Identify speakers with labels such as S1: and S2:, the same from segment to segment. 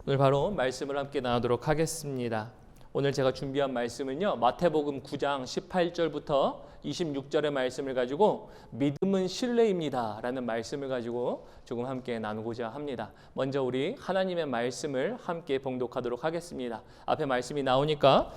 S1: 오늘 바로 말씀을 함께 나누도록 하겠습니다. 오늘 제가 준비한 말씀은요, 마태복음 9장 18절부터 26절의 말씀을 가지고 믿음은 신뢰입니다 라는 말씀을 가지고 조금 함께 나누고자 합니다. 먼저 우리 하나님의 말씀을 함께 봉독하도록 하겠습니다. 앞에 말씀이 나오니까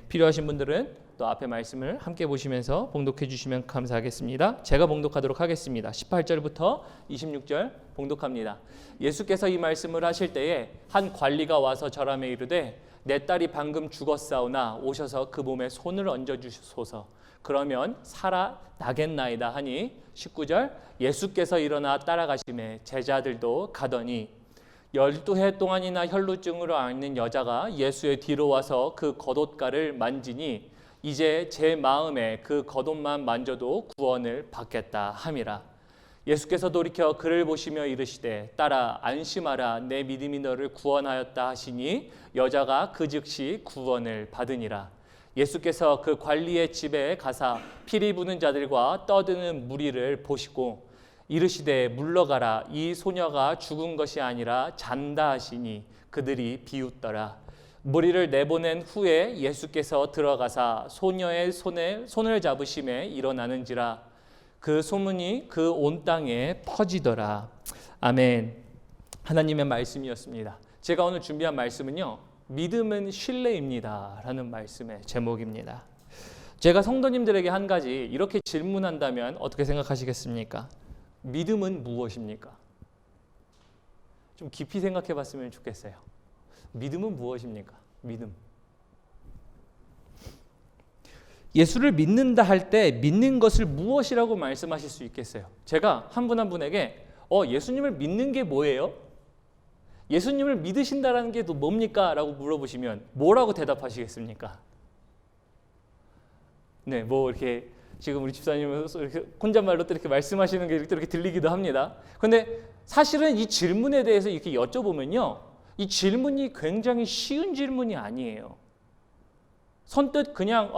S1: 필요하신 분들은 또 앞에 말씀을 함께 보시면서 봉독해 주시면 감사하겠습니다. 제가 봉독하도록 하겠습니다. 18절부터 26절 봉독합니다. 예수께서 이 말씀을 하실 때에 한 관리가 와서 절함에 이르되 내 딸이 방금 죽었사오나 오셔서 그 몸에 손을 얹어주소서. 그러면 살아나겠나이다 하니 19절 예수께서 일어나 따라가시매 제자들도 가더니 12해 동안이나 혈루증으로 앓는 여자가 예수의 뒤로 와서 그 겉옷가를 만지니 이제 제 마음에 그 겉옷만 만져도 구원을 받겠다 함이라. 예수께서 돌이켜 그를 보시며 이르시되 딸아 안심하라 내 믿음이 너를 구원하였다 하시니 여자가 그 즉시 구원을 받으니라. 예수께서 그 관리의 집에 가사 피리 부는 자들과 떠드는 무리를 보시고 이르시되 물러가라 이 소녀가 죽은 것이 아니라 잔다 하시니 그들이 비웃더라. 무리를 내보낸 후에 예수께서 들어가사 소녀의 손을 잡으심에 일어나는지라 그 소문이 그 온 땅에 퍼지더라. 아멘. 하나님의 말씀이었습니다. 제가 오늘 준비한 말씀은요, 믿음은 신뢰입니다 라는 말씀의 제목입니다. 제가 성도님들에게 한 가지 이렇게 질문한다면 어떻게 생각하시겠습니까? 믿음은 무엇입니까? 좀 깊이 생각해 봤으면 좋겠어요. 믿음은 무엇입니까? 믿음. 예수를 믿는다 할 때 믿는 것을 무엇이라고 말씀하실 수 있겠어요? 제가 한 분 한 분에게 예수님을 믿는 게 뭐예요? 예수님을 믿으신다라는 게 또 뭡니까? 라고 물어보시면 뭐라고 대답하시겠습니까? 이렇게 지금 우리 집사님은 이렇게 혼잣말로 또 이렇게 말씀하시는 게 이렇게 들리기도 합니다. 그런데 사실은 이 질문에 대해서 이렇게 여쭤보면요, 이 질문이 굉장히 쉬운 질문이 아니에요. 선뜻 그냥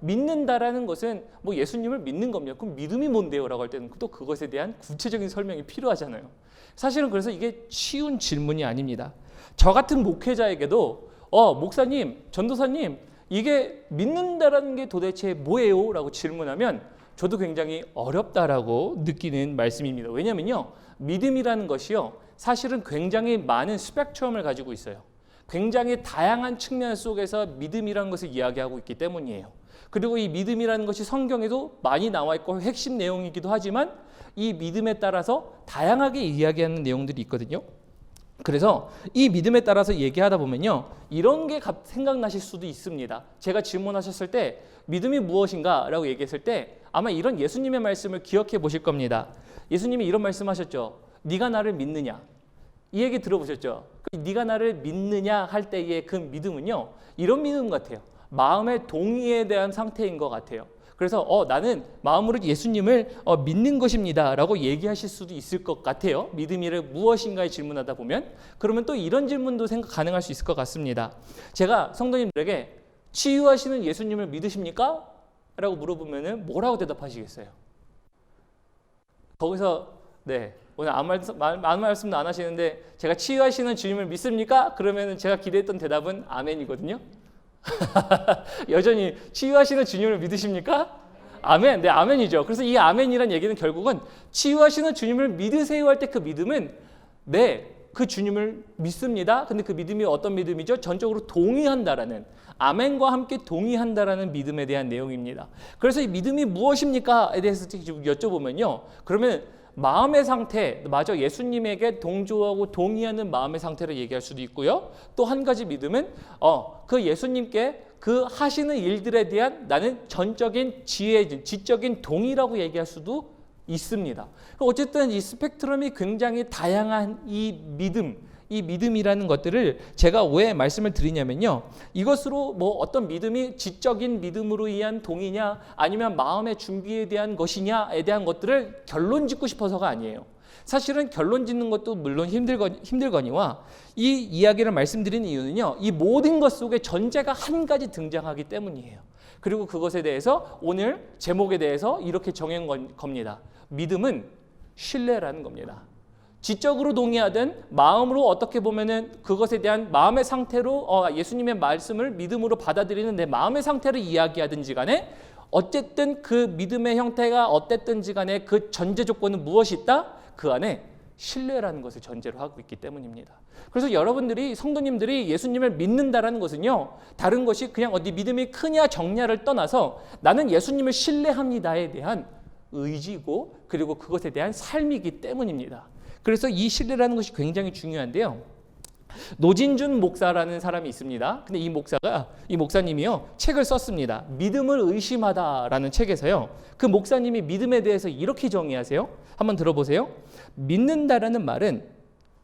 S1: 믿는다라는 것은 뭐 예수님을 믿는 겁니다. 그럼 믿음이 뭔데요? 라고 할 때는 또 그것에 대한 구체적인 설명이 필요하잖아요. 사실은 그래서 이게 쉬운 질문이 아닙니다. 저 같은 목회자에게도 목사님, 전도사님 이게 믿는다라는 게 도대체 뭐예요? 라고 질문하면 저도 굉장히 어렵다라고 느끼는 말씀입니다. 왜냐면요, 믿음이라는 것이요 사실은 굉장히 많은 스펙트럼을 가지고 있어요. 굉장히 다양한 측면 속에서 믿음이라는 것을 이야기하고 있기 때문이에요. 그리고 이 믿음이라는 것이 성경에도 많이 나와 있고 핵심 내용이기도 하지만 이 믿음에 따라서 다양하게 이야기하는 내용들이 있거든요. 그래서 이 믿음에 따라서 얘기하다 보면요, 이런 게 생각나실 수도 있습니다. 제가 질문하셨을 때 믿음이 무엇인가 라고 얘기했을 때 아마 이런 예수님의 말씀을 기억해 보실 겁니다. 예수님이 이런 말씀하셨죠. 네가 나를 믿느냐? 이 얘기 들어보셨죠? 네가 나를 믿느냐 할 때의 그 믿음은요, 이런 믿음 같아요. 마음의 동의에 대한 상태인 것 같아요. 그래서 나는 마음으로 예수님을 믿는 것입니다 라고 얘기하실 수도 있을 것 같아요. 믿음이를 무엇인가에 질문하다 보면. 그러면 또 이런 질문도 가능할 수 있을 것 같습니다. 제가 성도님들에게 치유하시는 예수님을 믿으십니까? 라고 물어보면 뭐라고 대답하시겠어요? 거기서 오늘 아무 말씀도 안 하시는데 제가 치유하시는 주님을 믿습니까? 그러면 제가 기대했던 대답은 아멘이거든요. 여전히 치유하시는 주님을 믿으십니까? 아멘. 네, 아멘이죠. 그래서 이 아멘이란 얘기는 결국은 치유하시는 주님을 믿으세요 할 때 그 믿음은 그 주님을 믿습니다. 근데 그 믿음이 어떤 믿음이죠? 전적으로 동의한다라는, 아멘과 함께 동의한다라는 믿음에 대한 내용입니다. 그래서 이 믿음이 무엇입니까?에 대해서 여쭤보면요, 그러면 마음의 상태, 마저 예수님에게 동조하고 동의하는 마음의 상태를 얘기할 수도 있고요. 또 한 가지 믿음은 그 예수님께 그 하시는 일들에 대한 나는 전적인 지적인 동의라고 얘기할 수도 있습니다. 어쨌든 이 스펙트럼이 굉장히 다양한 이 믿음이라는 것들을 제가 왜 말씀을 드리냐면요, 이것으로 뭐 어떤 믿음이 지적인 믿음으로 의한 동의냐 아니면 마음의 준비에 대한 것이냐에 대한 것들을 결론 짓고 싶어서가 아니에요. 사실은 결론 짓는 것도 물론 힘들거니와 이 이야기를 말씀드리는 이유는요, 이 모든 것 속에 전제가 한 가지 등장하기 때문이에요. 그리고 그것에 대해서 오늘 제목에 대해서 이렇게 정한 겁니다. 믿음은 신뢰라는 겁니다. 지적으로 동의하든 마음으로 어떻게 보면은 그것에 대한 마음의 상태로 예수님의 말씀을 믿음으로 받아들이는 내 마음의 상태를 이야기하든지 간에 어쨌든 그 믿음의 형태가 어땠든지 간에 그 전제 조건은 무엇이 있다? 그 안에 신뢰라는 것을 전제로 하고 있기 때문입니다. 그래서 여러분들이 성도님들이 예수님을 믿는다라는 것은요, 다른 것이 그냥 어디 믿음이 크냐 적냐를 떠나서 나는 예수님을 신뢰합니다에 대한 의지고 그리고 그것에 대한 삶이기 때문입니다. 그래서 이 신뢰라는 것이 굉장히 중요한데요. 노진준 목사라는 사람이 있습니다. 근데 이 목사님이요, 책을 썼습니다. 믿음을 의심하다라는 책에서요, 그 목사님이 믿음에 대해서 이렇게 정의하세요. 한번 들어보세요. 믿는다라는 말은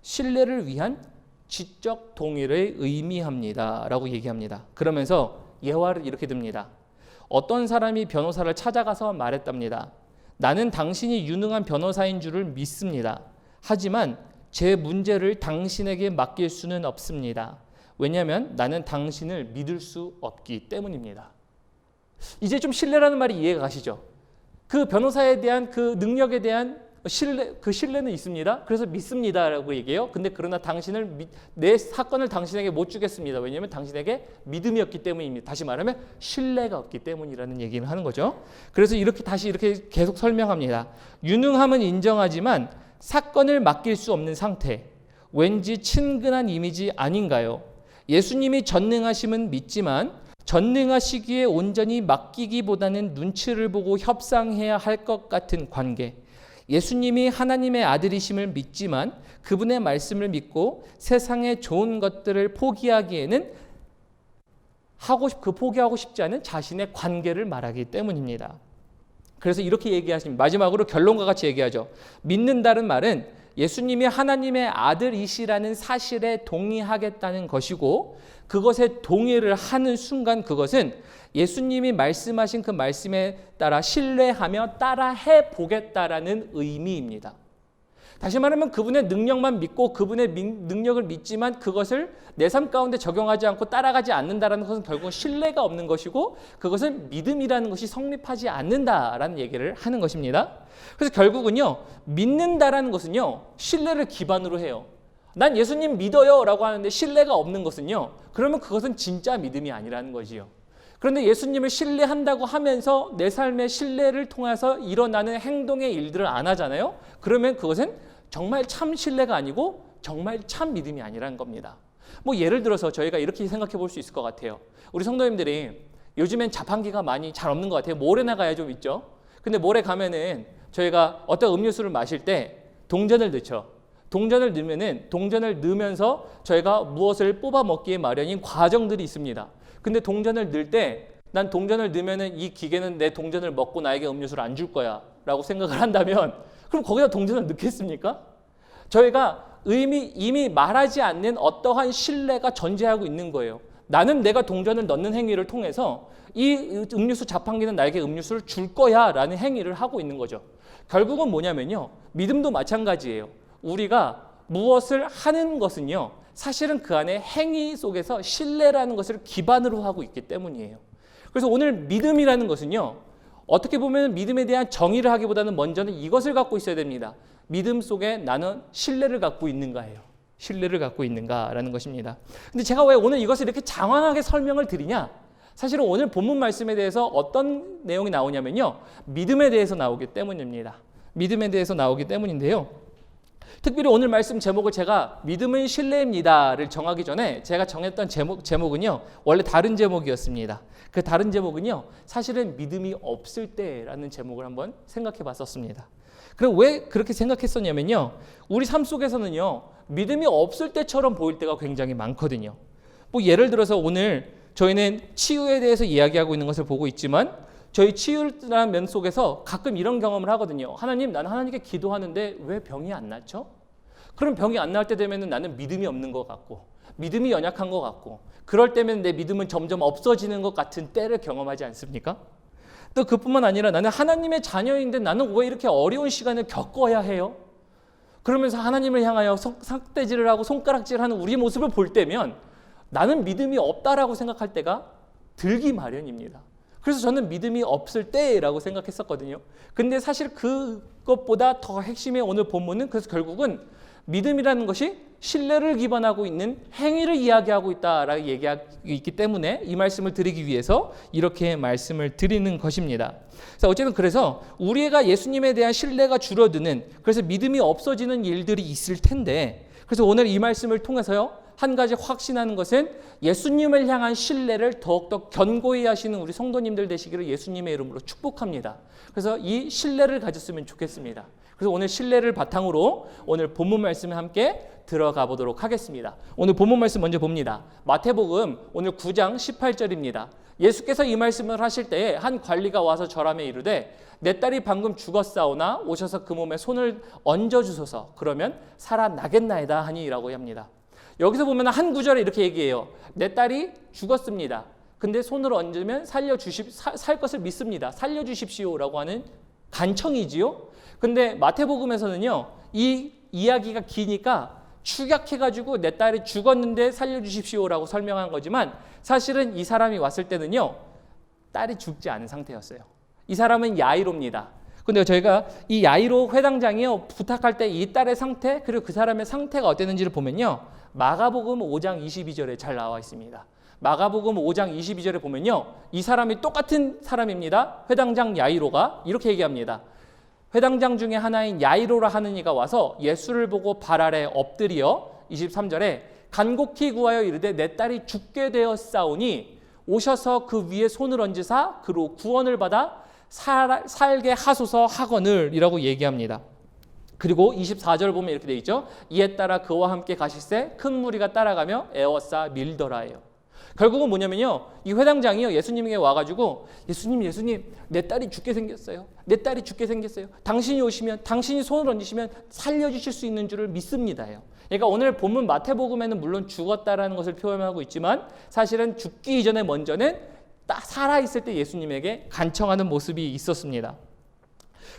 S1: 신뢰를 위한 지적 동의를 의미합니다라고 얘기합니다. 그러면서 예화를 이렇게 듭니다. 어떤 사람이 변호사를 찾아가서 말했답니다. 나는 당신이 유능한 변호사인 줄을 믿습니다. 하지만 제 문제를 당신에게 맡길 수는 없습니다. 왜냐하면 나는 당신을 믿을 수 없기 때문입니다. 이제 좀 신뢰라는 말이 이해가 가시죠? 그 변호사에 대한 그 능력에 대한 신뢰는 있습니다. 그래서 믿습니다라고 얘기해요. 근데 그러나 내 사건을 당신에게 못 주겠습니다. 왜냐하면 당신에게 믿음이 없기 때문입니다. 다시 말하면 신뢰가 없기 때문이라는 얘기를 하는 거죠. 그래서 이렇게 계속 설명합니다. 유능함은 인정하지만 사건을 맡길 수 없는 상태, 왠지 친근한 이미지 아닌가요? 예수님이 전능하심은 믿지만 전능하시기에 온전히 맡기기보다는 눈치를 보고 협상해야 할 것 같은 관계. 예수님이 하나님의 아들이심을 믿지만 그분의 말씀을 믿고 세상의 좋은 것들을 포기하기에는 포기하고 싶지 않은 자신의 관계를 말하기 때문입니다. 그래서 이렇게 얘기하십니다. 마지막으로 결론과 같이 얘기하죠. 믿는다는 말은 예수님이 하나님의 아들이시라는 사실에 동의하겠다는 것이고 그것에 동의를 하는 순간 그것은 예수님이 말씀하신 그 말씀에 따라 신뢰하며 따라해 보겠다라는 의미입니다. 다시 말하면 그분의 능력만 믿고 그분의 능력을 믿지만 그것을 내 삶 가운데 적용하지 않고 따라가지 않는다라는 것은 결국 신뢰가 없는 것이고 그것은 믿음이라는 것이 성립하지 않는다라는 얘기를 하는 것입니다. 그래서 결국은요, 믿는다라는 것은요, 신뢰를 기반으로 해요. 난 예수님 믿어요 라고 하는데 신뢰가 없는 것은요, 그러면 그것은 진짜 믿음이 아니라는 거지요. 그런데 예수님을 신뢰한다고 하면서 내 삶의 신뢰를 통해서 일어나는 행동의 일들을 안 하잖아요. 그러면 그것은 정말 참 신뢰가 아니고 정말 참 믿음이 아니라는 겁니다. 뭐 예를 들어서 저희가 이렇게 생각해 볼 수 있을 것 같아요. 우리 성도님들이 요즘엔 자판기가 많이 잘 없는 것 같아요. 모래나 가야 좀 있죠. 근데 모래 가면은 저희가 어떤 음료수를 마실 때 동전을 넣죠. 동전을 넣으면서 저희가 무엇을 뽑아 먹기에 마련인 과정들이 있습니다. 근데 동전을 넣을 때 난 동전을 넣으면은 이 기계는 내 동전을 먹고 나에게 음료수를 안 줄 거야 라고 생각을 한다면 그럼 거기다 동전을 넣겠습니까? 저희가 이미 말하지 않는 어떠한 신뢰가 존재하고 있는 거예요. 나는 내가 동전을 넣는 행위를 통해서 이 음료수 자판기는 나에게 음료수를 줄 거야 라는 행위를 하고 있는 거죠. 결국은 뭐냐면요, 믿음도 마찬가지예요. 우리가 무엇을 하는 것은요, 사실은 그 안에 행위 속에서 신뢰라는 것을 기반으로 하고 있기 때문이에요. 그래서 오늘 믿음이라는 것은요, 어떻게 보면 믿음에 대한 정의를 하기보다는 먼저는 이것을 갖고 있어야 됩니다. 믿음 속에 나는 신뢰를 갖고 있는가예요. 신뢰를 갖고 있는가라는 것입니다. 근데 제가 왜 오늘 이것을 이렇게 장황하게 설명을 드리냐? 사실은 오늘 본문 말씀에 대해서 어떤 내용이 나오냐면요, 믿음에 대해서 나오기 때문입니다. 믿음에 대해서 나오기 때문인데요. 특별히 오늘 말씀 제목을 제가 믿음은 신뢰입니다를 정하기 전에 제가 정했던 제목은요, 원래 다른 제목이었습니다. 그 다른 제목은요, 사실은 믿음이 없을 때라는 제목을 한번 생각해 봤었습니다. 그럼 왜 그렇게 생각했었냐면요, 우리 삶 속에서는요, 믿음이 없을 때처럼 보일 때가 굉장히 많거든요. 뭐 예를 들어서 오늘 저희는 치유에 대해서 이야기하고 있는 것을 보고 있지만 저희 치유라는 면 속에서 가끔 이런 경험을 하거든요. 하나님, 나는 하나님께 기도하는데 왜 병이 안 낫죠? 그럼 병이 안 나을 때 되면 나는 믿음이 없는 것 같고 믿음이 연약한 것 같고 그럴 때면 내 믿음은 점점 없어지는 것 같은 때를 경험하지 않습니까? 또 그뿐만 아니라 나는 하나님의 자녀인데 나는 왜 이렇게 어려운 시간을 겪어야 해요? 그러면서 하나님을 향하여 삭대질을 하고 손가락질하는 우리 모습을 볼 때면 나는 믿음이 없다라고 생각할 때가 들기 마련입니다. 그래서 저는 믿음이 없을 때라고 생각했었거든요. 근데 사실 그것보다 더 핵심의 오늘 본문은 그래서 결국은 믿음이라는 것이 신뢰를 기반하고 있는 행위를 이야기하고 있다라고 얘기하고 있기 때문에 이 말씀을 드리기 위해서 이렇게 말씀을 드리는 것입니다. 어쨌든 그래서 우리가 예수님에 대한 신뢰가 줄어드는, 그래서 믿음이 없어지는 일들이 있을 텐데, 그래서 오늘 이 말씀을 통해서요, 한 가지 확신하는 것은 예수님을 향한 신뢰를 더욱더 견고히 하시는 우리 성도님들 되시기를 예수님의 이름으로 축복합니다. 그래서 이 신뢰를 가졌으면 좋겠습니다. 그래서 오늘 신뢰를 바탕으로 오늘 본문 말씀에 함께 들어가 보도록 하겠습니다. 오늘 본문 말씀 먼저 봅니다. 마태복음 오늘 9장 18절입니다. 예수께서 이 말씀을 하실 때에 한 관리가 와서 절하며 이르되 내 딸이 방금 죽었사오나 오셔서 그 몸에 손을 얹어주소서. 그러면 살아나겠나이다 하니라고 합니다. 여기서 보면 한 구절에 이렇게 얘기해요. 내 딸이 죽었습니다. 근데 손을 얹으면 살 것을 믿습니다. 살려주십시오라고 하는 간청이지요. 근데 마태복음에서는요, 이 이야기가 기니까 축약해가지고 내 딸이 죽었는데 살려주십시오라고 설명한 거지만 사실은 이 사람이 왔을 때는요, 딸이 죽지 않은 상태였어요. 이 사람은 야이로입니다. 근데 저희가 이 야이로 회당장이요, 부탁할 때 이 딸의 상태 그리고 그 사람의 상태가 어땠는지를 보면요, 마가복음 5장 22절에 잘 나와 있습니다. 마가복음 5장 22절에 보면요, 이 사람이 똑같은 사람입니다. 회당장 야이로가 이렇게 얘기합니다. 회당장 중에 하나인 야이로라 하는 이가 와서 예수를 보고 발 아래 엎드려 23절에 간곡히 구하여 이르되 내 딸이 죽게 되었사오니 오셔서 그 위에 손을 얹으사 그로 구원을 받아 살게 하소서 하거늘 이라고 얘기합니다. 그리고 24절 보면 이렇게 되어 있죠. 이에 따라 그와 함께 가실새 큰 무리가 따라가며 에워싸 밀더라예요. 결국은 뭐냐면요, 이 회당장이요, 예수님에게 와가지고 예수님 내 딸이 죽게 생겼어요. 내 딸이 죽게 생겼어요. 당신이 오시면, 당신이 손을 얹으시면 살려주실 수 있는 줄을 믿습니다요. 그러니까 오늘 본문 마태복음에는 물론 죽었다라는 것을 표현하고 있지만 사실은 죽기 이전에 먼저는 살아있을 때 예수님에게 간청하는 모습이 있었습니다.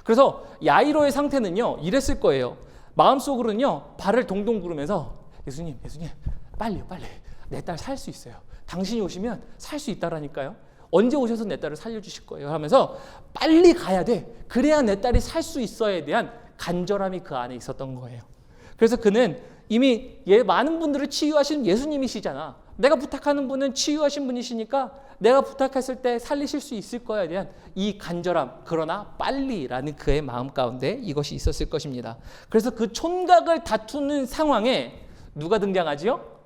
S1: 그래서 야이로의 상태는요, 이랬을 거예요. 마음속으로는요, 발을 동동 구르면서 예수님 빨리 내 딸 살 수 있어요. 당신이 오시면 살 수 있다라니까요. 언제 오셔서 내 딸을 살려주실 거예요 하면서 빨리 가야 돼. 그래야 내 딸이 살 수 있어에 대한 간절함이 그 안에 있었던 거예요. 그래서 그는 이미 많은 분들을 치유하신 예수님이시잖아. 내가 부탁하는 분은 치유하신 분이시니까 내가 부탁했을 때 살리실 수 있을 거에 대한 이 간절함, 그러나 빨리라는 그의 마음 가운데 이것이 있었을 것입니다. 그래서 그 촌각을 다투는 상황에 누가 등장하지요?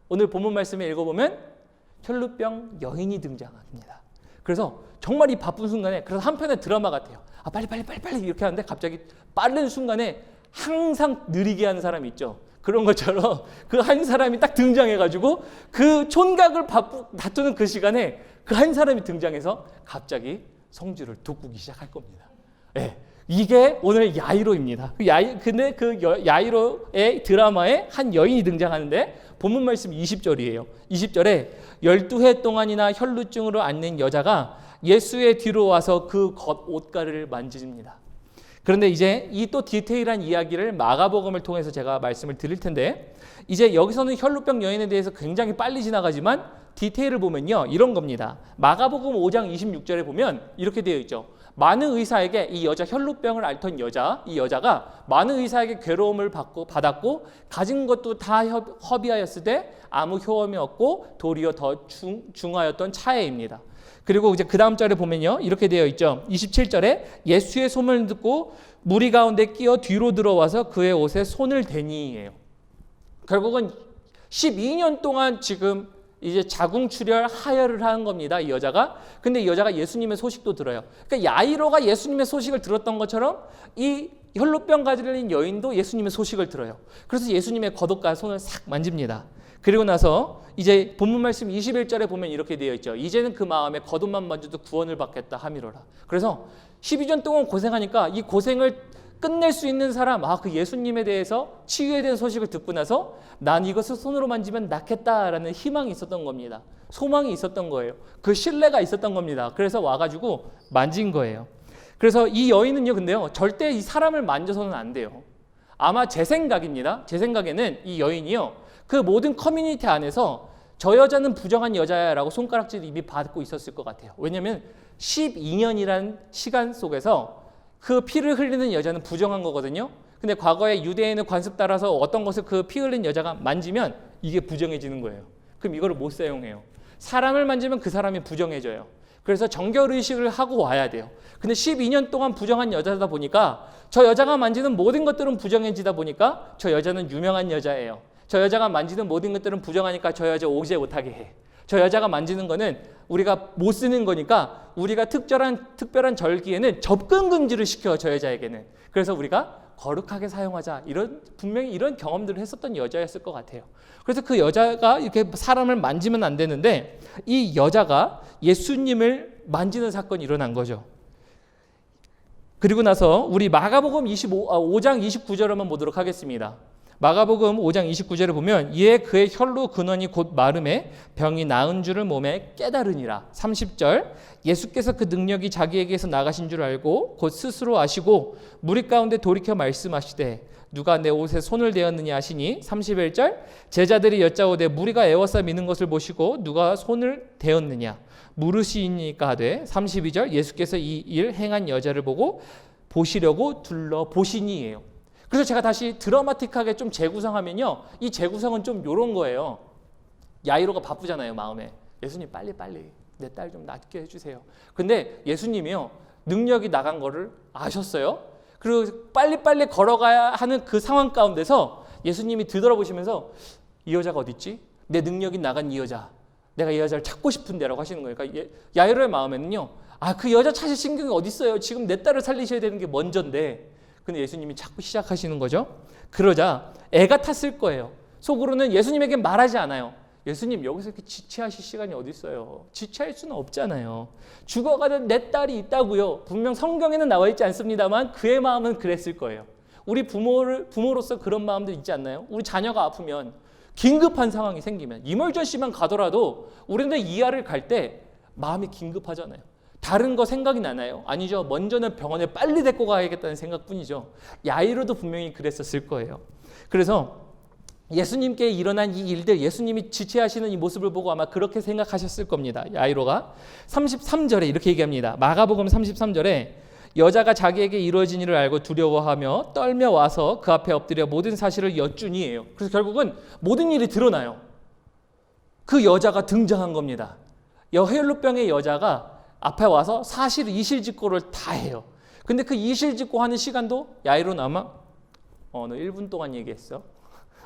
S1: 오늘 본문 말씀에 읽어보면 혈루병 여인이 등장합니다. 그래서 정말 이 바쁜 순간에, 그래서 한편의 드라마 같아요. 빨리 이렇게 하는데 갑자기 빠른 순간에 항상 느리게 하는 사람이 있죠. 그런 것처럼 그 한 사람이 딱 등장해가지고 그 촌각을 다투는 그 시간에 그 한 사람이 등장해서 갑자기 성주를 돋구기 시작할 겁니다. 네. 이게 오늘 야이로입니다. 근데 그 야이로의 드라마에 한 여인이 등장하는데 본문 말씀 20절이에요. 20절에 12해 동안이나 혈루증으로 앓는 여자가 예수의 뒤로 와서 그 겉옷가를 만집니다. 그런데 이제 이 또 디테일한 이야기를 마가복음을 통해서 제가 말씀을 드릴 텐데, 이제 여기서는 혈루병 여인에 대해서 굉장히 빨리 지나가지만 디테일을 보면요, 이런 겁니다. 마가복음 5장 26절에 보면 이렇게 되어 있죠. 많은 의사에게, 이 여자 혈루병을 앓던 이 여자가 많은 의사에게 괴로움을 받았고 가진 것도 다 허비하였을 때 아무 효험이 없고 도리어 더 중하였던 차에입니다. 그리고 이제 그 다음 절에 보면요, 이렇게 되어 있죠. 27절에 예수의 소문을 듣고 무리 가운데 끼어 뒤로 들어와서 그의 옷에 손을 대니예요. 결국은 12년 동안 지금 이제 자궁출혈 하혈을 하는 겁니다, 이 여자가. 근데 이 여자가 예수님의 소식도 들어요. 그러니까 야이로가 예수님의 소식을 들었던 것처럼 이 혈루병 가지는 여인도 예수님의 소식을 들어요. 그래서 예수님의 겉옷과 손을 싹 만집니다. 그리고 나서 이제 본문 말씀 21절에 보면 이렇게 되어 있죠. 이제는 그 마음에 겉옷만 만져도 구원을 받겠다 하미로라. 그래서 12년 동안 고생하니까 이 고생을 끝낼 수 있는 사람, 그 예수님에 대해서 치유에 대한 소식을 듣고 나서 난 이것을 손으로 만지면 낫겠다라는 희망이 있었던 겁니다. 소망이 있었던 거예요. 그 신뢰가 있었던 겁니다. 그래서 와가지고 만진 거예요. 그래서 이 여인은요, 근데요, 절대 이 사람을 만져서는 안 돼요. 아마 제 생각입니다. 제 생각에는 이 여인이요, 그 모든 커뮤니티 안에서 저 여자는 부정한 여자야라고 손가락질 이미 받고 있었을 것 같아요. 왜냐하면 12년이라는 시간 속에서 그 피를 흘리는 여자는 부정한 거거든요. 근데 과거에 유대인의 관습 따라서 어떤 것을 그 피 흘린 여자가 만지면 이게 부정해지는 거예요. 그럼 이거를 못 사용해요. 사람을 만지면 그 사람이 부정해져요. 그래서 정결의식을 하고 와야 돼요. 근데 12년 동안 부정한 여자다 보니까 저 여자가 만지는 모든 것들은 부정해지다 보니까 저 여자는 유명한 여자예요. 저 여자가 만지는 모든 것들은 부정하니까 저 여자 오제 못하게 해. 저 여자가 만지는 거는 우리가 못 쓰는 거니까 우리가 특별한 절기에는 접근 금지를 시켜, 저 여자에게는. 그래서 우리가 거룩하게 사용하자. 분명히 이런 경험들을 했었던 여자였을 것 같아요. 그래서 그 여자가 이렇게 사람을 만지면 안 되는데 이 여자가 예수님을 만지는 사건이 일어난 거죠. 그리고 나서 우리 마가복음 5장 29절 한번 보도록 하겠습니다. 마가복음 5장 29절에 보면 이에 그의 혈로 근원이 곧 마름에 병이 나은 줄을 몸에 깨달으니라. 30절 예수께서 그 능력이 자기에게서 나가신 줄 알고 곧 스스로 아시고 무리 가운데 돌이켜 말씀하시되 누가 내 옷에 손을 대었느냐 하시니 31절 제자들이 여짜오되 무리가 에워싸 미는 것을 보시고 누가 손을 대었느냐 물으시니까 하되 32절 예수께서 이 일 행한 여자를 보고 보시려고 둘러보시니예요. 그래서 제가 다시 드라마틱하게 좀 재구성하면요. 이 재구성은 좀 이런 거예요. 야이로가 바쁘잖아요, 마음에. 예수님 빨리 내 딸 좀 낫게 해주세요. 근데 예수님이요. 능력이 나간 거를 아셨어요. 그리고 빨리 걸어가야 하는 그 상황 가운데서 예수님이 뒤돌아보시면서 이 여자가 어디 있지? 내 능력이 나간 이 여자. 내가 이 여자를 찾고 싶은데라고 하시는 거예요. 그러니까 야이로의 마음에는요. 그 여자 찾을 신경이 어디 있어요? 지금 내 딸을 살리셔야 되는 게 먼저인데. 근데 예수님이 자꾸 시작하시는 거죠. 그러자 애가 탔을 거예요. 속으로는 예수님에게 말하지 않아요. 예수님 여기서 이렇게 지체하실 시간이 어디 있어요? 지체할 수는 없잖아요. 죽어가는 내 딸이 있다고요. 분명 성경에는 나와 있지 않습니다만 그의 마음은 그랬을 거예요. 우리 부모로서 그런 마음들 있지 않나요? 우리 자녀가 아프면 긴급한 상황이 생기면 이멀전시만 가더라도 우리는 이하를 갈 때 마음이 긴급하잖아요. 다른 거 생각이 나나요? 아니죠. 먼저는 병원에 빨리 데리고 가야겠다는 생각뿐이죠. 야이로도 분명히 그랬었을 거예요. 그래서 예수님께 일어난 이 일들, 예수님이 지체하시는 이 모습을 보고 아마 그렇게 생각하셨을 겁니다. 야이로가 33절에 이렇게 얘기합니다. 마가복음 33절에 여자가 자기에게 이루어진 일을 알고 두려워하며 떨며 와서 그 앞에 엎드려 모든 사실을 여쭈니예요. 그래서 결국은 모든 일이 드러나요. 그 여자가 등장한 겁니다. 혈루병의 여자가 앞에 와서 사실 이실직고를 다 해요. 근데 그 이실직고 하는 시간도 야이로는 아마 너 1분 동안 얘기했어?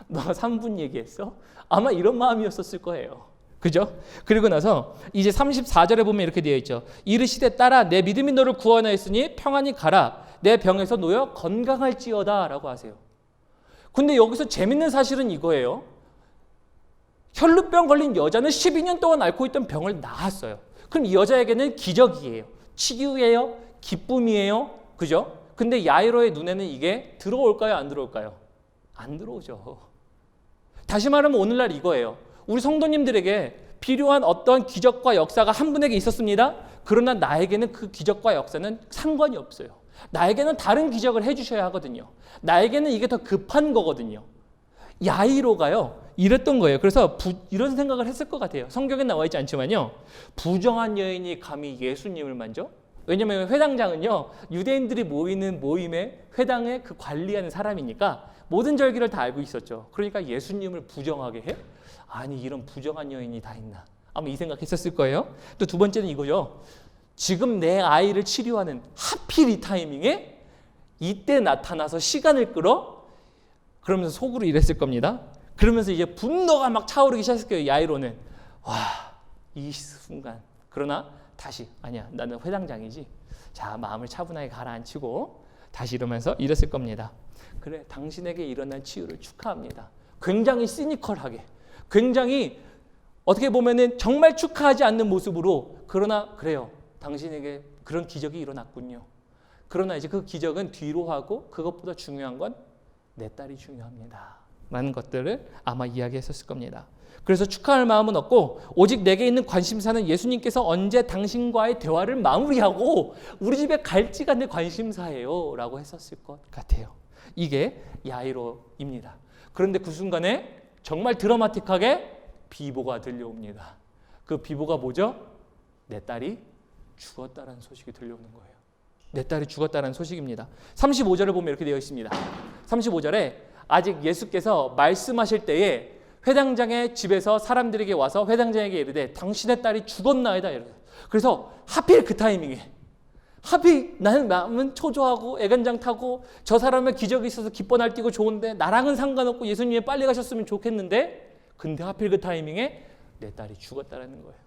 S1: 너 3분 얘기했어? 아마 이런 마음이었을 거예요. 그죠? 그리고 나서 이제 34절에 보면 이렇게 되어 있죠. 이르시되 딸아 내 믿음이 너를 구원하였으니 평안히 가라. 내 병에서 놓여 건강할지어다 라고 하세요. 근데 여기서 재밌는 사실은 이거예요. 혈루병 걸린 여자는 12년 동안 앓고 있던 병을 나았어요. 그럼 이 여자에게는 기적이에요. 치유예요? 기쁨이에요? 그죠? 근데 야이로의 눈에는 이게 들어올까요? 안 들어올까요? 안 들어오죠. 다시 말하면 오늘날 이거예요. 우리 성도님들에게 필요한 어떤 기적과 역사가 한 분에게 있었습니다. 그러나 나에게는 그 기적과 역사는 상관이 없어요. 나에게는 다른 기적을 해주셔야 하거든요. 나에게는 이게 더 급한 거거든요. 야이로가요. 이랬던 거예요. 그래서 이런 생각을 했을 것 같아요. 성경에 나와 있지 않지만요. 부정한 여인이 감히 예수님을 만져? 왜냐하면 회당장은요. 유대인들이 모이는 모임에 회당에 그 관리하는 사람이니까 모든 절기를 다 알고 있었죠. 그러니까 예수님을 부정하게 해? 아니 이런 부정한 여인이 다 있나? 아마 이 생각했었을 거예요. 또 두 번째는 이거죠. 지금 내 아이를 치료하는 하필 이 타이밍에 이때 나타나서 시간을 끌어? 그러면서 속으로 이랬을 겁니다. 그러면서 이제 분노가 막 차오르기 시작했어요. 야이로는. 와, 이 순간. 그러나 다시 아니야. 나는 회당장이지. 자, 마음을 차분하게 가라앉히고 다시 이러면서 이랬을 겁니다. 그래, 당신에게 일어난 치유를 축하합니다. 굉장히 시니컬하게. 굉장히 어떻게 보면은 정말 축하하지 않는 모습으로 그러나 그래요. 당신에게 그런 기적이 일어났군요. 그러나 이제 그 기적은 뒤로 하고 그것보다 중요한 건 내 딸이 중요합니다. 라는 것들을 아마 이야기했었을 겁니다. 그래서 축하할 마음은 없고 오직 내게 있는 관심사는 예수님께서 언제 당신과의 대화를 마무리하고 우리 집에 갈지가 내 관심사예요 라고 했었을 것 같아요. 이게 야이로입니다. 그런데 그 순간에 정말 드라마틱하게 비보가 들려옵니다. 그 비보가 뭐죠? 내 딸이 죽었다라는 소식이 들려오는 거예요. 내 딸이 죽었다라는 소식입니다. 35절을 보면 이렇게 되어 있습니다. 35절에 아직 예수께서 말씀하실 때에 회당장의 집에서 사람들에게 와서 회당장에게 이르되 당신의 딸이 죽었나이다. 그래서 하필 그 타이밍에 하필 나는 마음은 초조하고 애간장 타고 저 사람의 기적이 있어서 기뻐 날뛰고 좋은데 나랑은 상관없고 예수님이 빨리 가셨으면 좋겠는데 근데 하필 그 타이밍에 내 딸이 죽었다라는 거예요.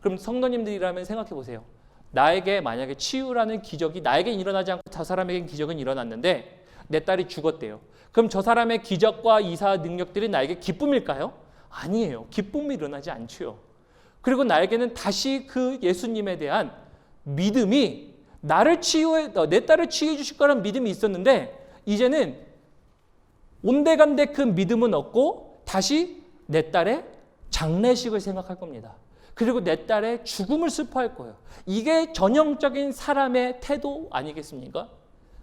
S1: 그럼 성도님들이라면 생각해 보세요. 나에게 만약에 치유라는 기적이 나에게 일어나지 않고 저 사람에겐 기적은 일어났는데 내 딸이 죽었대요. 그럼 저 사람의 기적과 이사 능력들이 나에게 기쁨일까요? 아니에요. 기쁨이 일어나지 않죠. 그리고 나에게는 다시 그 예수님에 대한 믿음이 내 딸을 치유해 주실 거라는 믿음이 있었는데 이제는 온데간데 그 믿음은 없고 다시 내 딸의 장례식을 생각할 겁니다. 그리고 내 딸의 죽음을 슬퍼할 거예요. 이게 전형적인 사람의 태도 아니겠습니까?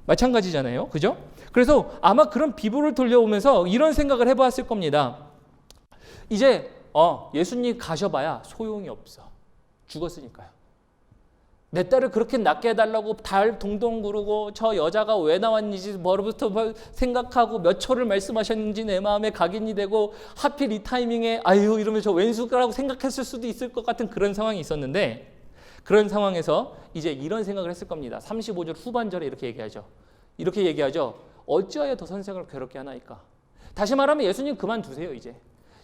S1: 마찬가지잖아요. 그죠? 그래서 아마 그런 비보를 돌려오면서 이런 생각을 해보았을 겁니다. 이제 예수님 가셔봐야 소용이 없어. 죽었으니까요. 내 딸을 그렇게 낫게 해달라고 달 동동 구르고 저 여자가 왜 나왔는지 뭐부터 생각하고 몇 초를 말씀하셨는지 내 마음에 각인이 되고 하필 이 타이밍에 아유 이러면서 저 왼수가라고 생각했을 수도 있을 것 같은 그런 상황이 있었는데 그런 상황에서 이제 이런 생각을 했을 겁니다. 35절 후반절에 이렇게 얘기하죠. 어찌하여 더 선생을 괴롭게 하나이까. 다시 말하면 예수님 그만두세요 이제.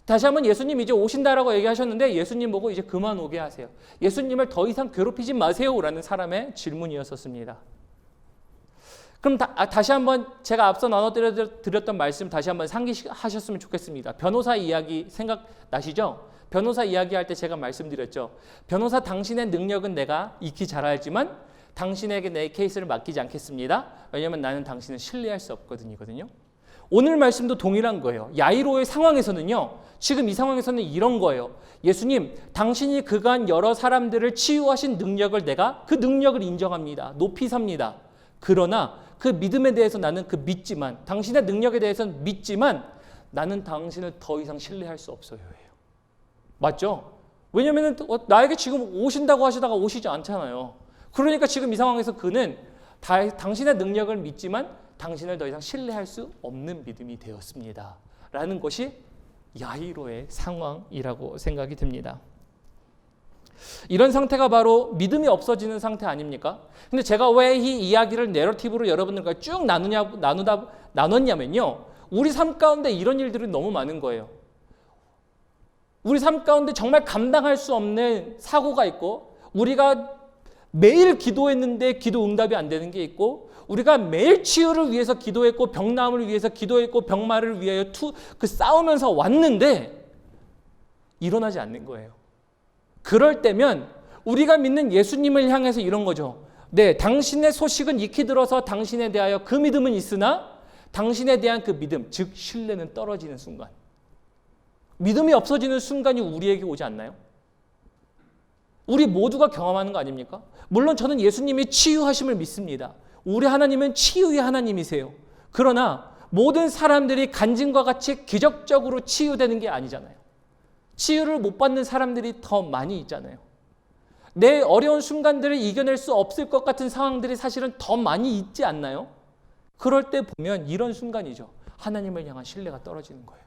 S1: 다시 한번 예수님 이제 오신다라고 얘기하셨는데 예수님 보고 이제 그만 오게 하세요. 예수님을 더 이상 괴롭히지 마세요라는 사람의 질문이었었습니다. 그럼 다시 한번 제가 앞서 나눠드렸던 말씀 다시 한번 상기하셨으면 좋겠습니다. 변호사 이야기 생각나시죠? 변호사 이야기할 때 제가 말씀드렸죠. 변호사 당신의 능력은 내가 익히 잘 알지만 당신에게 내 케이스를 맡기지 않겠습니다. 왜냐하면 나는 당신을 신뢰할 수 없거든요. 오늘 말씀도 동일한 거예요. 야이로의 상황에서는요. 지금 이 상황에서는 이런 거예요. 예수님, 당신이 그간 여러 사람들을 치유하신 능력을 내가 그 능력을 인정합니다. 높이 삽니다. 그러나 그 믿음에 대해서 나는 믿지만 당신의 능력에 대해서는 믿지만 나는 당신을 더 이상 신뢰할 수 없어요. 맞죠? 왜냐하면 나에게 지금 오신다고 하시다가 오시지 않잖아요. 그러니까 지금 이 상황에서 그는 당신의 능력을 믿지만 당신을 더 이상 신뢰할 수 없는 믿음이 되었습니다. 라는 것이 야이로의 상황이라고 생각이 듭니다. 이런 상태가 바로 믿음이 없어지는 상태 아닙니까? 근데 제가 왜 이 이야기를 내러티브로 여러분들과 쭉 나눴냐면요. 우리 삶 가운데 이런 일들이 너무 많은 거예요. 우리 삶 가운데 정말 감당할 수 없는 사고가 있고 우리가 매일 기도했는데 기도 응답이 안 되는 게 있고 우리가 매일 치유를 위해서 기도했고 병나음을 위해서 기도했고 병마를 위하여 싸우면서 왔는데 일어나지 않는 거예요. 그럴 때면 우리가 믿는 예수님을 향해서 이런 거죠. 네, 당신의 소식은 익히 들어서 당신에 대하여 그 믿음은 있으나 당신에 대한 그 믿음, 즉 신뢰는 떨어지는 순간. 믿음이 없어지는 순간이 우리에게 오지 않나요? 우리 모두가 경험하는 거 아닙니까? 물론 저는 예수님이 치유하심을 믿습니다. 우리 하나님은 치유의 하나님이세요. 그러나 모든 사람들이 간증과 같이 기적적으로 치유되는 게 아니잖아요. 치유를 못 받는 사람들이 더 많이 있잖아요. 내 어려운 순간들을 이겨낼 수 없을 것 같은 상황들이 사실은 더 많이 있지 않나요? 그럴 때 보면 이런 순간이죠. 하나님을 향한 신뢰가 떨어지는 거예요.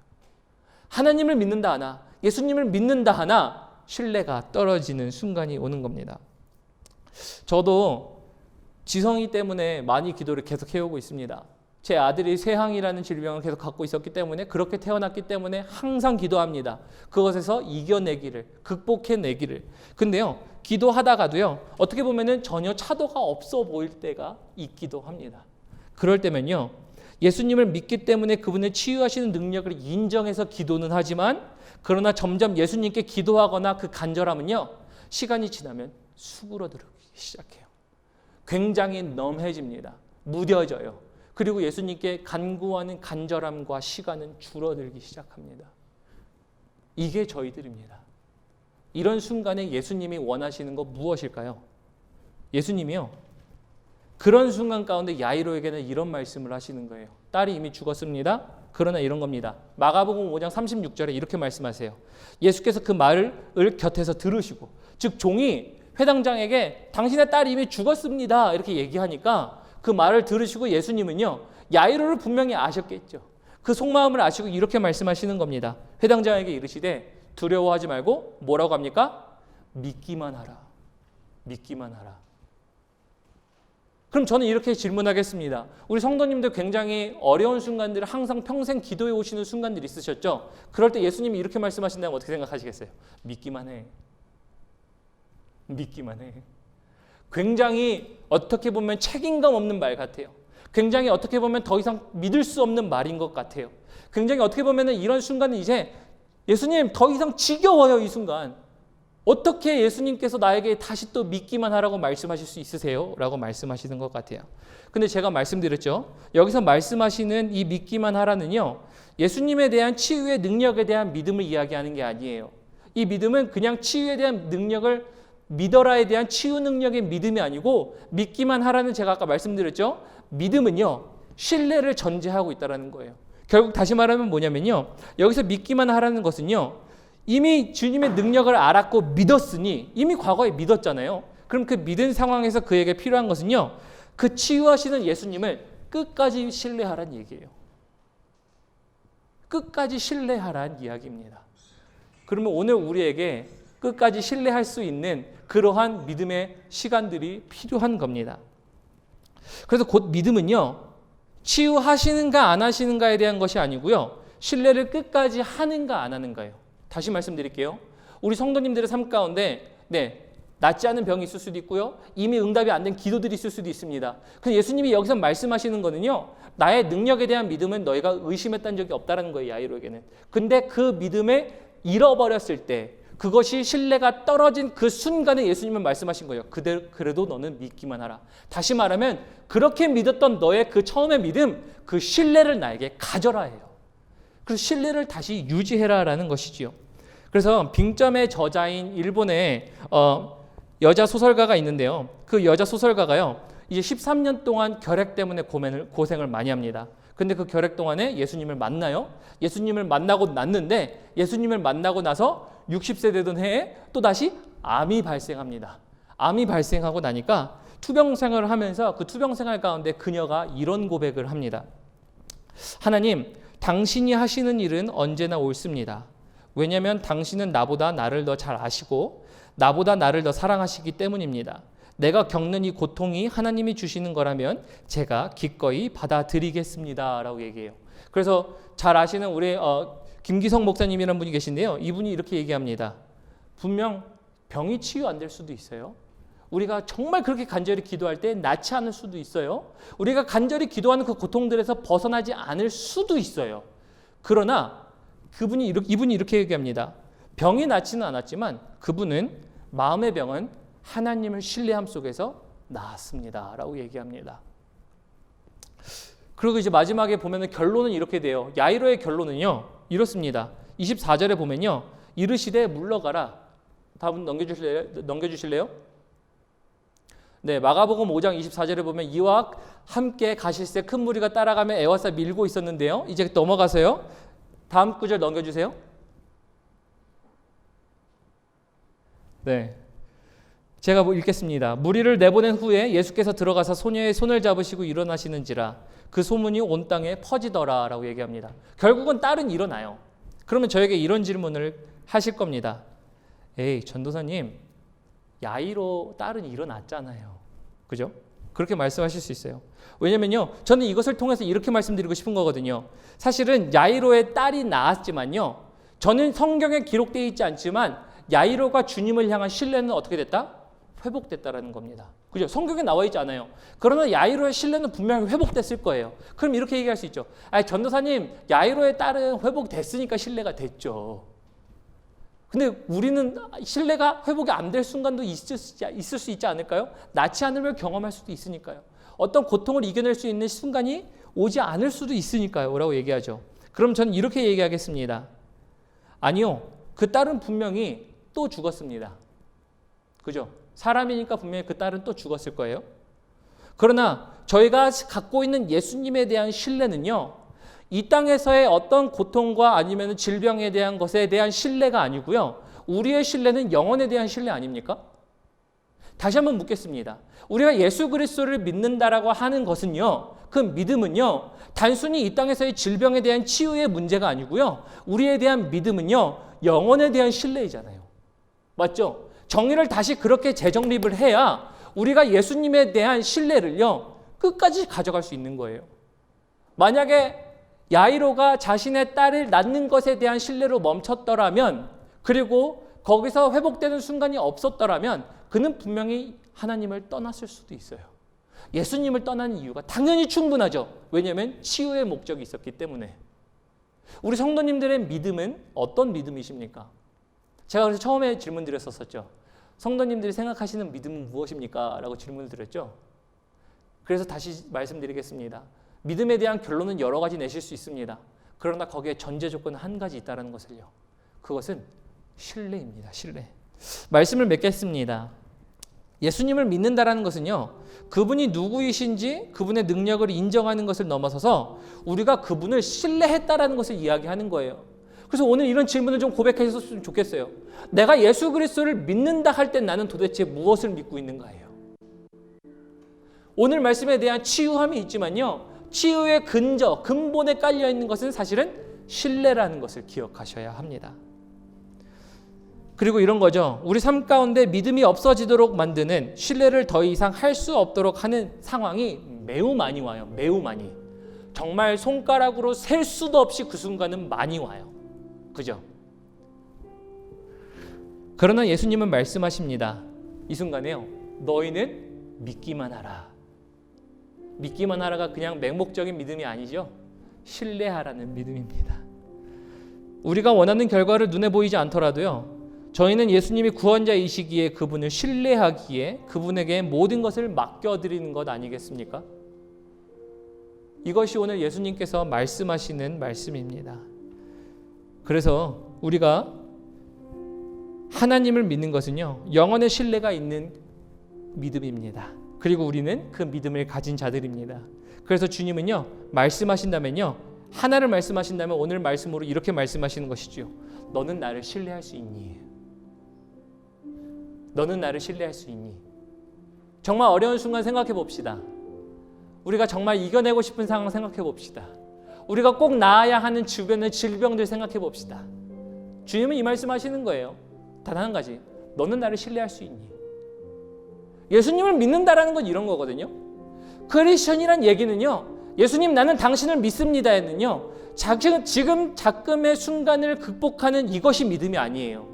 S1: 하나님을 믿는다 하나, 예수님을 믿는다 하나 신뢰가 떨어지는 순간이 오는 겁니다. 저도 지성이 때문에 많이 기도를 계속 해오고 있습니다. 제 아들이 쇠항이라는 질병을 계속 갖고 있었기 때문에 그렇게 태어났기 때문에 항상 기도합니다. 그것에서 이겨내기를, 극복해내기를. 근데요, 기도하다가도요, 어떻게 보면은 전혀 차도가 없어 보일 때가 있기도 합니다. 그럴 때면요, 예수님을 믿기 때문에 그분의 치유하시는 능력을 인정해서 기도는 하지만 그러나 점점 예수님께 기도하거나 그 간절함은요, 시간이 지나면 수그러들기 시작해요. 굉장히 넘해집니다. 무뎌져요. 그리고 예수님께 간구하는 간절함과 시간은 줄어들기 시작합니다. 이게 저희들입니다. 이런 순간에 예수님이 원하시는 거 무엇일까요? 예수님이요, 그런 순간 가운데 야이로에게는 이런 말씀을 하시는 거예요. 딸이 이미 죽었습니다. 그러나 이런 겁니다. 마가복음 5장 36절에 이렇게 말씀하세요. 예수께서 그 말을 곁에서 들으시고, 즉 종이 회당장에게 당신의 딸이 이미 죽었습니다 이렇게 얘기하니까 그 말을 들으시고 예수님은요, 야이로를 분명히 아셨겠죠. 그 속마음을 아시고 이렇게 말씀하시는 겁니다. 회당장에게 이르시되 두려워하지 말고 뭐라고 합니까? 믿기만 하라. 믿기만 하라. 그럼 저는 이렇게 질문하겠습니다. 우리 성도님들 굉장히 어려운 순간들을 항상 평생 기도해 오시는 순간들이 있으셨죠? 그럴 때 예수님이 이렇게 말씀하신다면 어떻게 생각하시겠어요? 믿기만 해. 믿기만 해. 굉장히 어떻게 보면 책임감 없는 말 같아요. 굉장히 어떻게 보면 더 이상 믿을 수 없는 말인 것 같아요. 굉장히 어떻게 보면 이런 순간은 이제 예수님 더 이상 지겨워요. 이 순간. 어떻게 예수님께서 나에게 다시 또 믿기만 하라고 말씀하실 수 있으세요? 라고 말씀하시는 것 같아요. 근데 제가 말씀드렸죠. 여기서 말씀하시는 이 믿기만 하라는요. 예수님에 대한 치유의 능력에 대한 믿음을 이야기하는 게 아니에요. 이 믿음은 그냥 치유에 대한 능력을 믿어라에 대한 치유 능력의 믿음이 아니고 믿기만 하라는 제가 아까 말씀드렸죠. 믿음은요. 신뢰를 전제하고 있다는 거예요. 결국 다시 말하면 뭐냐면요. 여기서 믿기만 하라는 것은요. 이미 주님의 능력을 알았고 믿었으니 이미 과거에 믿었잖아요. 그럼 그 믿은 상황에서 그에게 필요한 것은요. 그 치유하시는 예수님을 끝까지 신뢰하라는 얘기예요. 끝까지 신뢰하라는 이야기입니다. 그러면 오늘 우리에게 끝까지 신뢰할 수 있는 그러한 믿음의 시간들이 필요한 겁니다. 그래서 곧 믿음은요. 치유하시는가 안 하시는가에 대한 것이 아니고요. 신뢰를 끝까지 하는가 안 하는가요. 다시 말씀드릴게요. 우리 성도님들의 삶 가운데 낫지 않은 병이 있을 수도 있고요. 이미 응답이 안 된 기도들이 있을 수도 있습니다. 그래서 예수님이 여기서 말씀하시는 거는요. 나의 능력에 대한 믿음은 너희가 의심했던 적이 없다는 거예요. 야이로에게는. 근데 그 믿음을 잃어버렸을 때 그것이 신뢰가 떨어진 그 순간에 예수님은 말씀하신 거예요. 그래도 너는 믿기만 하라. 다시 말하면 그렇게 믿었던 너의 그 처음의 믿음, 그 신뢰를 나에게 가져라 해요. 그래서 신뢰를 다시 유지해라라는 것이지요. 그래서 빙점의 저자인 일본의 여자 소설가가 있는데요. 그 여자 소설가가요. 이제 13년 동안 결핵 때문에 고생을 많이 합니다. 근데 그 결핵 동안에 예수님을 만나요. 예수님을 만나고 났는데 예수님을 만나고 나서 60세 되던 해에 또다시 암이 발생합니다. 암이 발생하고 나니까 투병생활을 하면서 그 투병생활 가운데 그녀가 이런 고백을 합니다. 하나님, 당신이 하시는 일은 언제나 옳습니다. 왜냐하면 당신은 나보다 나를 더 잘 아시고 나보다 나를 더 사랑하시기 때문입니다. 내가 겪는 이 고통이 하나님이 주시는 거라면 제가 기꺼이 받아들이겠습니다. 라고 얘기해요. 그래서 잘 아시는 우리 김기성 목사님이라는 분이 계신데요. 이분이 이렇게 얘기합니다. 분명 병이 치유 안 될 수도 있어요. 우리가 정말 그렇게 간절히 기도할 때 낫지 않을 수도 있어요. 우리가 간절히 기도하는 그 고통들에서 벗어나지 않을 수도 있어요. 그러나 이분이 이렇게 얘기합니다. 병이 낫지는 않았지만 그분은 마음의 병은 하나님을 신뢰함 속에서 나았습니다. 라고 얘기합니다. 그리고 이제 마지막에 보면 결론은 이렇게 돼요. 야이로의 결론은요. 이렇습니다. 24절에 보면요. 이르시되 물러가라. 다음 넘겨주실래요? 네, 마가복음 5장 24절에 보면 이와 함께 가실새 큰 무리가 따라가며 애워싸 밀고 있었는데요. 이제 넘어가서요. 다음 구절 넘겨주세요. 네, 제가 읽겠습니다. 무리를 내보낸 후에 예수께서 들어가서 소녀의 손을 잡으시고 일어나시는지라 그 소문이 온 땅에 퍼지더라 라고 얘기합니다. 결국은 딸은 일어나요. 그러면 저에게 이런 질문을 하실 겁니다. 에이, 전도사님, 야이로 딸은 일어났잖아요. 그죠? 그렇게 말씀하실 수 있어요. 왜냐면요, 저는 이것을 통해서 이렇게 말씀드리고 싶은 거거든요. 사실은 야이로의 딸이 낳았지만요, 저는 성경에 기록되어 있지 않지만 야이로가 주님을 향한 신뢰는 어떻게 됐다? 회복됐다라는 겁니다. 그죠? 성경에 나와 있지 않아요. 그러나 야이로의 신뢰는 분명히 회복됐을 거예요. 그럼 이렇게 얘기할 수 있죠. 전도사님, 야이로의 딸은 회복됐으니까 신뢰가 됐죠. 근데 우리는 신뢰가 회복이 안 될 순간도 있을 수 있지 않을까요? 낫지 않으면 경험할 수도 있으니까요. 어떤 고통을 이겨낼 수 있는 순간이 오지 않을 수도 있으니까요. 라고 얘기하죠. 그럼 저는 이렇게 얘기하겠습니다. 아니요. 그 딸은 분명히 또 죽었습니다. 그죠? 사람이니까 분명히 그 딸은 또 죽었을 거예요. 그러나 저희가 갖고 있는 예수님에 대한 신뢰는요. 이 땅에서의 어떤 고통과 아니면 질병에 대한 것에 대한 신뢰가 아니고요. 우리의 신뢰는 영혼에 대한 신뢰 아닙니까? 다시 한번 묻겠습니다. 우리가 예수 그리스도를 믿는다라고 하는 것은요. 그 믿음은요, 단순히 이 땅에서의 질병에 대한 치유의 문제가 아니고요, 우리에 대한 믿음은요, 영혼에 대한 신뢰이잖아요. 맞죠? 정의를 다시 그렇게 재정립을 해야 우리가 예수님에 대한 신뢰를요, 끝까지 가져갈 수 있는 거예요. 만약에 야이로가 자신의 딸을 낳는 것에 대한 신뢰로 멈췄더라면, 그리고 거기서 회복되는 순간이 없었더라면 그는 분명히 하나님을 떠났을 수도 있어요. 예수님을 떠나는 이유가 당연히 충분하죠. 왜냐하면 치유의 목적이 있었기 때문에. 우리 성도님들의 믿음은 어떤 믿음이십니까? 제가 그래서 처음에 질문 드렸었죠. 성도님들이 생각하시는 믿음은 무엇입니까? 라고 질문을 드렸죠. 그래서 다시 말씀드리겠습니다. 믿음에 대한 결론은 여러 가지 내실 수 있습니다. 그러나 거기에 전제 조건은 한 가지 있다는 것을요. 그것은 신뢰입니다. 신뢰. 말씀을 맺겠습니다. 예수님을 믿는다라는 것은요, 그분이 누구이신지 그분의 능력을 인정하는 것을 넘어서서 우리가 그분을 신뢰했다라는 것을 이야기하는 거예요. 그래서 오늘 이런 질문을 좀 고백하셨으면 좋겠어요. 내가 예수 그리스도를 믿는다 할 때 나는 도대체 무엇을 믿고 있는가예요. 오늘 말씀에 대한 치유함이 있지만요, 치유의 근본에 깔려 있는 것은 사실은 신뢰라는 것을 기억하셔야 합니다. 그리고 이런 거죠. 우리 삶 가운데 믿음이 없어지도록 만드는, 신뢰를 더 이상 할 수 없도록 하는 상황이 매우 많이 와요. 매우 많이. 정말 손가락으로 셀 수도 없이 그 순간은 많이 와요. 그죠? 그러나 예수님은 말씀하십니다. 이 순간에요, 너희는 믿기만 하라. 믿기만 하라가 그냥 맹목적인 믿음이 아니죠. 신뢰하라는 믿음입니다. 우리가 원하는 결과를 눈에 보이지 않더라도요, 저희는 예수님이 구원자이시기에 그분을 신뢰하기에 그분에게 모든 것을 맡겨드리는 것 아니겠습니까? 이것이 오늘 예수님께서 말씀하시는 말씀입니다. 그래서 우리가 하나님을 믿는 것은요, 영원의 신뢰가 있는 믿음입니다. 그리고 우리는 그 믿음을 가진 자들입니다. 그래서 주님은요, 말씀하신다면요, 하나를 말씀하신다면 오늘 말씀으로 이렇게 말씀하시는 것이죠. 너는 나를 신뢰할 수 있니? 너는 나를 신뢰할 수 있니? 정말 어려운 순간 생각해 봅시다. 우리가 정말 이겨내고 싶은 상황 생각해 봅시다. 우리가 꼭 나아야 하는 주변의 질병들 생각해 봅시다. 주님은 이 말씀하시는 거예요. 단 한 가지. 너는 나를 신뢰할 수 있니? 예수님을 믿는다라는 건 이런 거거든요. 크리스천이란 얘기는요, 예수님 나는 당신을 믿습니다에는요, 지금 작금의 순간을 극복하는 이것이 믿음이 아니에요.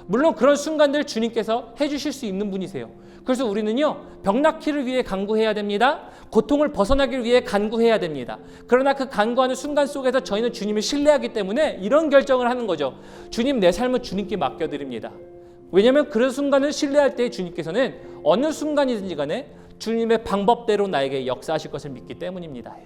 S1: 물론 그런 순간들 주님께서 해주실 수 있는 분이세요. 그래서 우리는요, 병 낫기를 위해 간구해야 됩니다. 고통을 벗어나기 위해 간구해야 됩니다. 그러나 그 간구하는 순간 속에서 저희는 주님을 신뢰하기 때문에 이런 결정을 하는 거죠. 주님, 내 삶은 주님께 맡겨드립니다. 왜냐하면 그런 순간을 신뢰할 때 주님께서는 어느 순간이든지 간에 주님의 방법대로 나에게 역사하실 것을 믿기 때문입니다.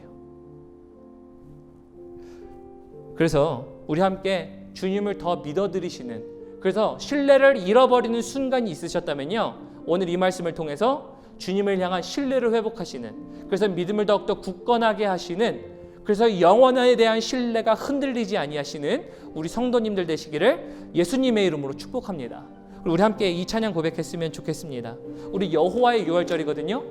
S1: 그래서 우리 함께 주님을 더 믿어드리시는, 그래서 신뢰를 잃어버리는 순간이 있으셨다면요, 오늘 이 말씀을 통해서 주님을 향한 신뢰를 회복하시는, 그래서 믿음을 더욱더 굳건하게 하시는, 그래서 영원에 대한 신뢰가 흔들리지 아니하시는 우리 성도님들 되시기를 예수님의 이름으로 축복합니다. 우리 함께 이 찬양 고백했으면 좋겠습니다. 우리 여호와의 유월절이거든요.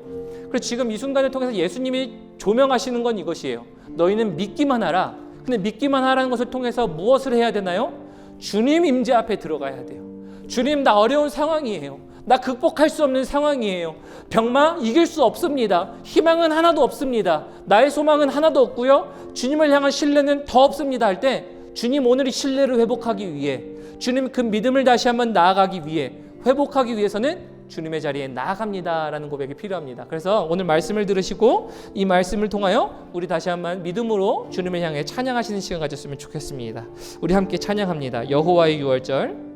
S1: 그래서 지금 이 순간을 통해서 예수님이 조명하시는 건 이것이에요. 너희는 믿기만 하라. 근데 믿기만 하라는 것을 통해서 무엇을 해야 되나요? 주님 임재 앞에 들어가야 돼요. 주님, 나 어려운 상황이에요. 나 극복할 수 없는 상황이에요. 병마 이길 수 없습니다. 희망은 하나도 없습니다. 나의 소망은 하나도 없고요, 주님을 향한 신뢰는 더 없습니다 할 때, 주님 오늘 이 신뢰를 회복하기 위해, 주님 그 믿음을 다시 한번 나아가기 위해, 회복하기 위해서는 주님의 자리에 나아갑니다라는 고백이 필요합니다. 그래서 오늘 말씀을 들으시고 이 말씀을 통하여 우리 다시 한번 믿음으로 주님을 향해 찬양하시는 시간 가졌으면 좋겠습니다. 우리 함께 찬양합니다. 여호와의 유월절.